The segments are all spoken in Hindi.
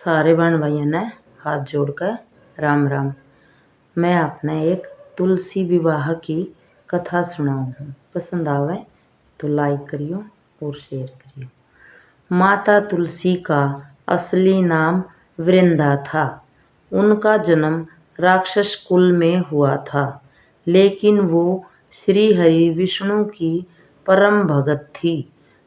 सारे बहन भाइयों ने हाथ जोड़कर राम राम। मैं आपने एक तुलसी विवाह की कथा सुनाऊँ हूँ। पसंद आवे तो लाइक करियो और शेयर करियो। माता तुलसी का असली नाम वृंदा था। उनका जन्म राक्षस कुल में हुआ था, लेकिन वो श्री हरि विष्णु की परम भगत थी।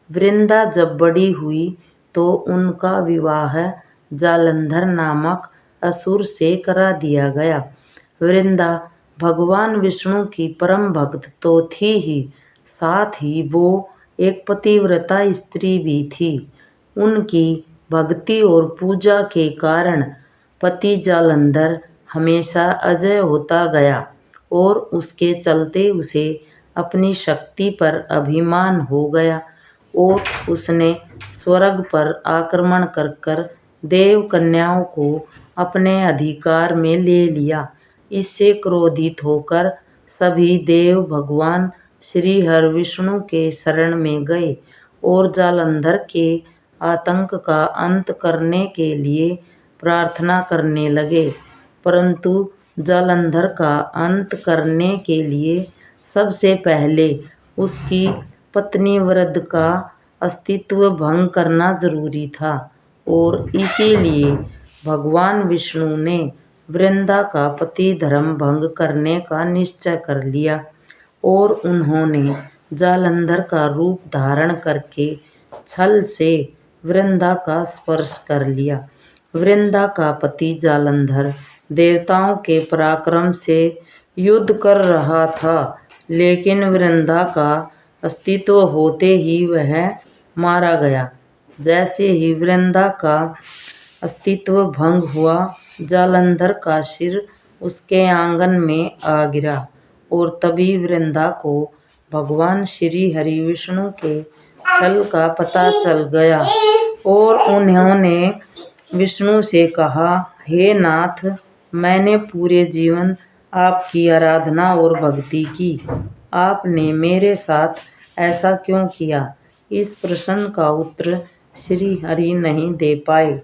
वृंदा जब बड़ी हुई तो उनका विवाह जालंधर नामक असुर से करा दिया गया। वृंदा भगवान विष्णु की परम भक्त तो थी ही, साथ ही वो एक पतिव्रता स्त्री भी थी। उनकी भक्ति और पूजा के कारण पति जालंधर हमेशा अजय होता गया और उसके चलते उसे अपनी शक्ति पर अभिमान हो गया और उसने स्वर्ग पर आक्रमण कर देव कन्याओं को अपने अधिकार में ले लिया। इससे क्रोधित होकर सभी देव भगवान श्री हरि विष्णु के शरण में गए और जालंधर के आतंक का अंत करने के लिए प्रार्थना करने लगे। परंतु जालंधर का अंत करने के लिए सबसे पहले उसकी पत्नी वृंदा का अस्तित्व भंग करना जरूरी था और इसीलिए भगवान विष्णु ने वृंदा का पति धर्म भंग करने का निश्चय कर लिया और उन्होंने जालंधर का रूप धारण करके छल से वृंदा का स्पर्श कर लिया। वृंदा का पति जालंधर देवताओं के पराक्रम से युद्ध कर रहा था, लेकिन वृंदा का अस्तित्व होते ही वह मारा गया। जैसे ही वृंदा का अस्तित्व भंग हुआ, जालंधर का सिर उसके आंगन में आ गिरा और तभी वृंदा को भगवान श्री हरि विष्णु के छल का पता चल गया और उन्होंने विष्णु से कहा, हे नाथ, मैंने पूरे जीवन आपकी आराधना और भक्ति की, आपने मेरे साथ ऐसा क्यों किया? इस प्रश्न का उत्तर श्री हरि नहीं दे पाए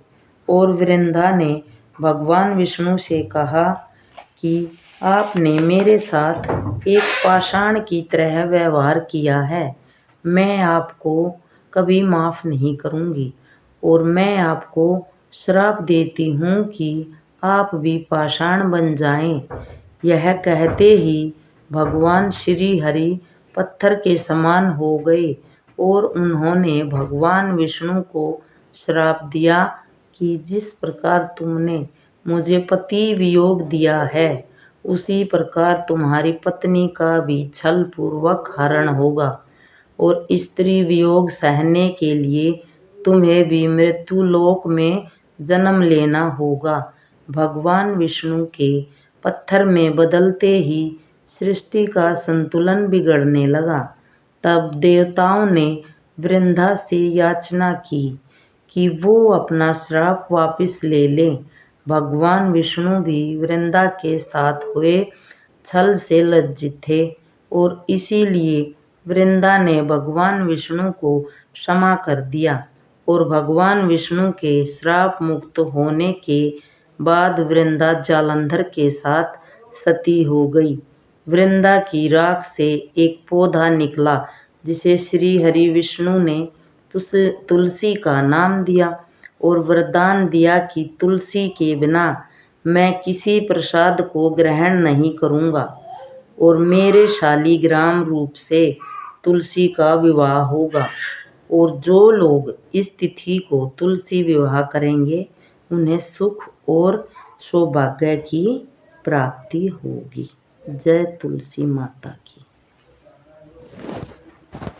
और वृंदा ने भगवान विष्णु से कहा कि आपने मेरे साथ एक पाषाण की तरह व्यवहार किया है। मैं आपको कभी माफ़ नहीं करूँगी और मैं आपको श्राप देती हूँ कि आप भी पाषाण बन जाएं। यह कहते ही भगवान श्री हरि पत्थर के समान हो गए और उन्होंने भगवान विष्णु को श्राप दिया कि जिस प्रकार तुमने मुझे पति वियोग दिया है, उसी प्रकार तुम्हारी पत्नी का भी छल पूर्वक हरण होगा और स्त्री वियोग सहने के लिए तुम्हें भी मृत्यु लोक में जन्म लेना होगा। भगवान विष्णु के पत्थर में बदलते ही सृष्टि का संतुलन बिगड़ने लगा। तब देवताओं ने वृंदा से याचना की कि वो अपना श्राप वापस ले लें। भगवान विष्णु भी वृंदा के साथ हुए छल से लज्जित थे और इसीलिए वृंदा ने भगवान विष्णु को क्षमा कर दिया और भगवान विष्णु के श्राप मुक्त होने के बाद वृंदा जालंधर के साथ सती हो गई। वृंदा की राख से एक पौधा निकला जिसे श्री हरि विष्णु ने तुलसी का नाम दिया और वरदान दिया कि तुलसी के बिना मैं किसी प्रसाद को ग्रहण नहीं करूँगा और मेरे शालिग्राम रूप से तुलसी का विवाह होगा और जो लोग इस तिथि को तुलसी विवाह करेंगे उन्हें सुख और सौभाग्य की प्राप्ति होगी। जय तुलसी माता की।